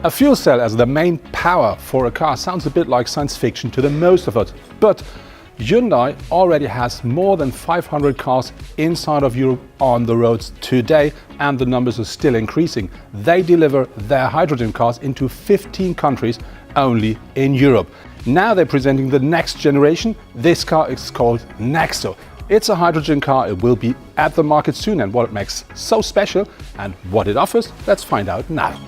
A fuel cell as the main power for a car sounds a bit like science fiction to the most of us, but Hyundai already has more than 500 cars inside of Europe on the roads today, and the numbers are still increasing. They deliver their hydrogen cars into 15 countries only in Europe. Now they're presenting the next generation. This car is called Nexo. It's a hydrogen car. It will be at the market soon, and what it makes so special and what it offers, let's find out now.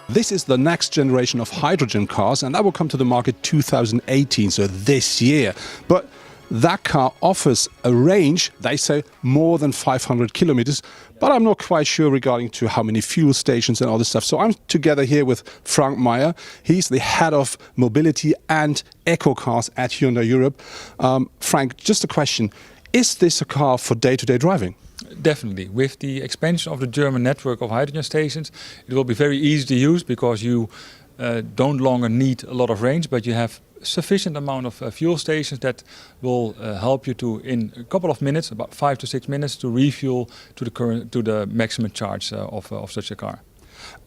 This is the next generation of hydrogen cars, and that will come to the market 2018, so this year. But that car offers a range, they say, more than 500 kilometers, but I'm not quite sure regarding to how many fuel stations and all this stuff. So I'm together here with Frank Meyer. He's the head of mobility and eco cars at Hyundai Europe. Frank, just a question. Is this a car for day-to-day driving? Definitely. With the expansion of the German network of hydrogen stations, it will be very easy to use because you don't longer need a lot of range, but you have sufficient amount of fuel stations that will help you to, in a couple of minutes, about 5 to 6 minutes, to refuel to the maximum charge of such a car.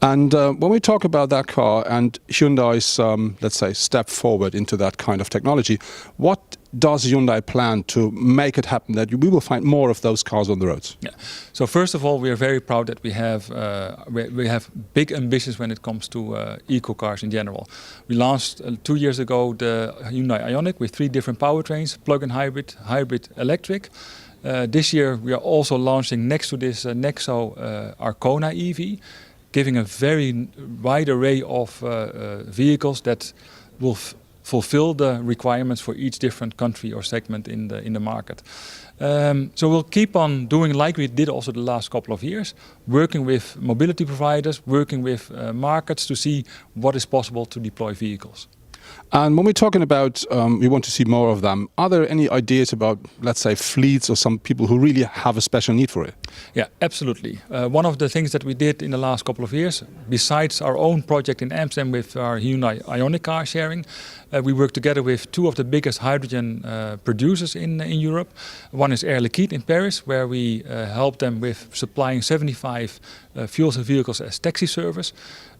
And when we talk about that car and Hyundai's, let's say, step forward into that kind of technology, what does Hyundai plan to make it happen that we will find more of those cars on the roads? Yeah. So first of all, we are very proud that we have big ambitions when it comes to eco cars in general. We launched 2 years ago the Hyundai Ioniq with 3 different powertrains: plug-in hybrid, hybrid electric. This year we are also launching next to this Nexo Arcona EV, giving a very wide array of vehicles that will fulfill the requirements for each different country or segment in the market. So we'll keep on doing like we did also the last couple of years, working with mobility providers, working with markets to see what is possible to deploy vehicles. And when we're talking about we want to see more of them, are there any ideas about, let's say, fleets or some people who really have a special need for it? Yeah, absolutely. One of the things that we did in the last couple of years, besides our own project in Amsterdam with our Hyundai Ioniq car sharing, we worked together with 2 of the biggest hydrogen producers in Europe. One is Air Liquide in Paris, where we help them with supplying 75 fuel cell vehicles as taxi service,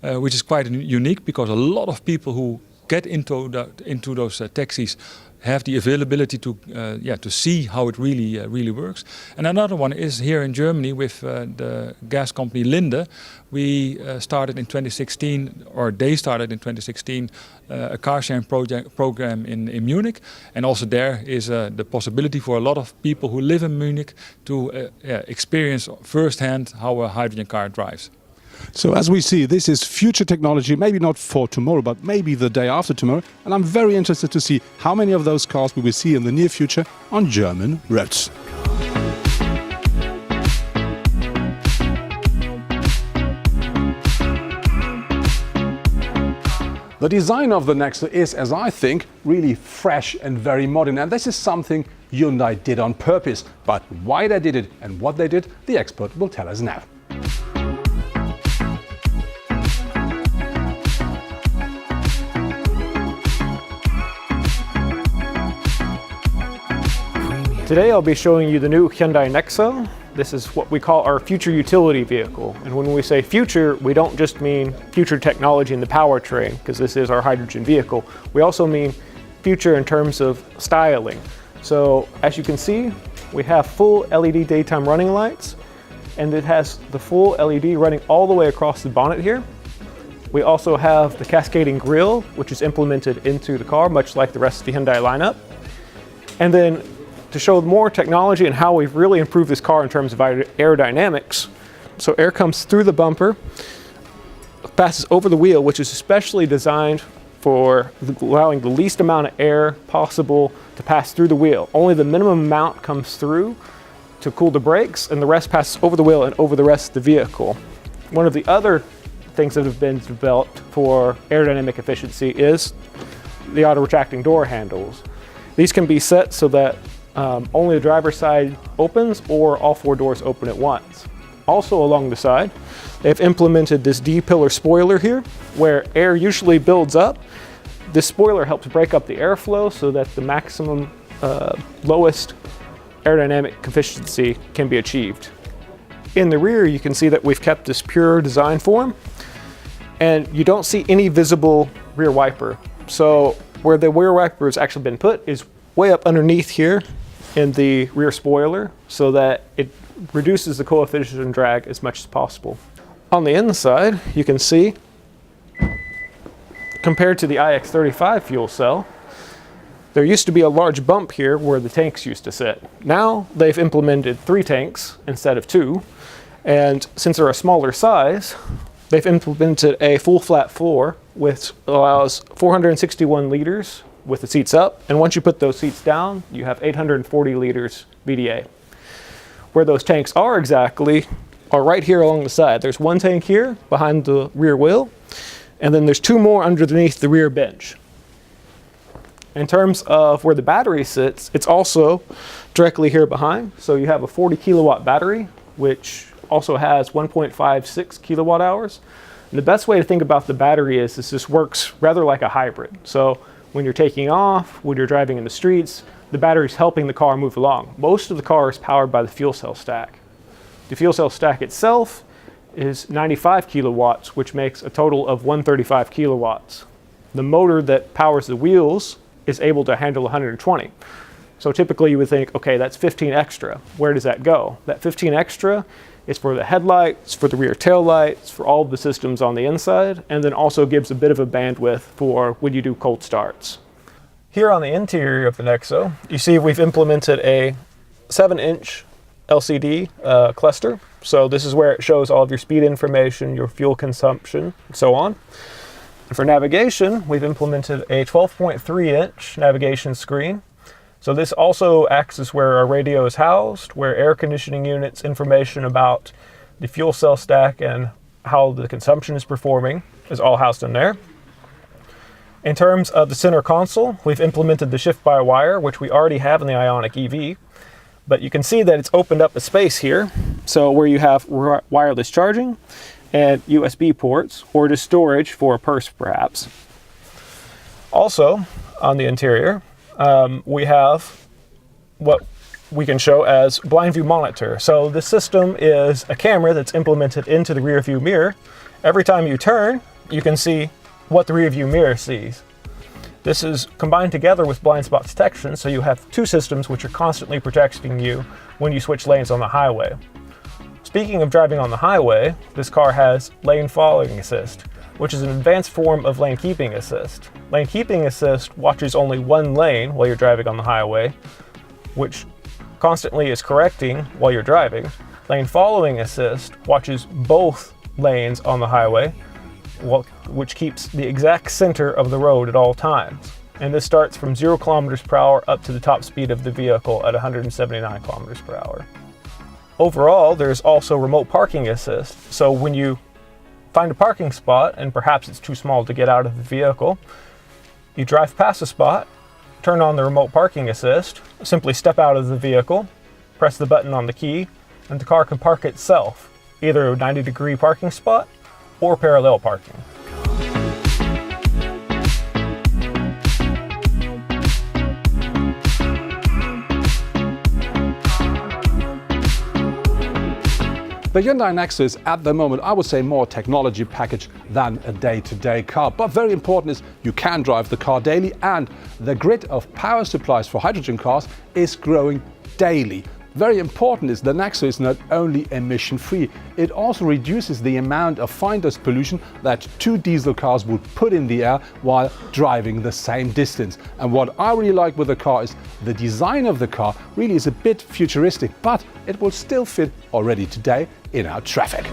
which is quite unique because a lot of people who get into those taxis have the availability to see how it really works. And another one is here in Germany with the gas company Linde. We started in 2016, or they started in 2016, a car sharing program in Munich, and also there is the possibility for a lot of people who live in Munich to experience firsthand how a hydrogen car drives. So as we see, this is future technology, maybe not for tomorrow, but maybe the day after tomorrow. And I'm very interested to see how many of those cars we will see in the near future on German roads. The design of the Nexo is, as I think, really fresh and very modern. And this is something Hyundai did on purpose. But why they did it and what they did, the expert will tell us now. Today I'll be showing you the new Hyundai Nexo. This is what we call our future utility vehicle. And when we say future, we don't just mean future technology in the powertrain, because this is our hydrogen vehicle. We also mean future in terms of styling. So as you can see, we have full LED daytime running lights, and it has the full LED running all the way across the bonnet here. We also have the cascading grille, which is implemented into the car, much like the rest of the Hyundai lineup. And then to show more technology and how we've really improved this car in terms of aerodynamics. So air comes through the bumper, passes over the wheel, which is especially designed for allowing the least amount of air possible to pass through the wheel. Only the minimum amount comes through to cool the brakes, and the rest passes over the wheel and over the rest of the vehicle. One of the other things that have been developed for aerodynamic efficiency is the auto-retracting door handles. These can be set so that only the driver's side opens or all 4 doors open at once. Also along the side, they've implemented this D-pillar spoiler here, where air usually builds up. This spoiler helps break up the airflow so that the maximum lowest aerodynamic efficiency can be achieved. In the rear, you can see that we've kept this pure design form, and you don't see any visible rear wiper. So where the rear wiper has actually been put is way up underneath here in the rear spoiler, so that it reduces the coefficient of drag as much as possible. On the inside, you can see, compared to the iX35 fuel cell, there used to be a large bump here where the tanks used to sit. Now they've implemented 3 tanks instead of 2, and since they're a smaller size, they've implemented a full flat floor which allows 461 liters with the seats up, and once you put those seats down, you have 840 liters VDA. Where those tanks are exactly are right here along the side. There's 1 tank here behind the rear wheel, and then there's 2 more underneath the rear bench. In terms of where the battery sits, it's also directly here behind. So you have a 40 kilowatt battery, which also has 1.56 kilowatt hours. And the best way to think about the battery is this works rather like a hybrid. So when you're taking off, when you're driving in the streets, the battery's helping the car move along. Most of the car is powered by the fuel cell stack. The fuel cell stack itself is 95 kilowatts, which makes a total of 135 kilowatts. The motor that powers the wheels is able to handle 120. So typically you would think, okay, that's 15 extra. Where does that go? That 15 extra is for the headlights, for the rear tail lights, for all of the systems on the inside, and then also gives a bit of a bandwidth for when you do cold starts. Here on the interior of the Nexo, you see we've implemented a 7-inch LCD cluster. So this is where it shows all of your speed information, your fuel consumption, and so on. And for navigation, we've implemented a 12.3-inch navigation screen. So this also acts as where our radio is housed, where air conditioning units, information about the fuel cell stack and how the consumption is performing is all housed in there. In terms of the center console, we've implemented the shift-by-wire, which we already have in the Ioniq EV. But you can see that it's opened up a space here. So where you have wireless charging and USB ports, or just storage for a purse perhaps. Also, on the interior, we have what we can show as blind view monitor. So this system is a camera that's implemented into the rear view mirror. Every time you turn, you can see what the rear view mirror sees. This is combined together with blind spot detection, so you have 2 systems which are constantly protecting you when you switch lanes on the highway. Speaking of driving on the highway, this car has lane following assist, which is an advanced form of lane keeping assist. Lane keeping assist watches only 1 lane while you're driving on the highway, which constantly is correcting while you're driving. Lane following assist watches both lanes on the highway, which keeps the exact center of the road at all times. And this starts from 0 kilometers per hour up to the top speed of the vehicle at 179 kilometers per hour. Overall, there's also remote parking assist. So when you find a parking spot, and perhaps it's too small to get out of the vehicle, you drive past a spot, turn on the remote parking assist, simply step out of the vehicle, press the button on the key, and the car can park itself, either a 90-degree parking spot or parallel parking. The Hyundai Nexo is at the moment, I would say, more technology package than a day-to-day car. But very important is you can drive the car daily, and the grid of power supplies for hydrogen cars is growing daily. Very important is the Nexo is not only emission-free, it also reduces the amount of fine dust pollution that 2 diesel cars would put in the air while driving the same distance. And what I really like with the car is the design of the car really is a bit futuristic, but it will still fit already today in our traffic.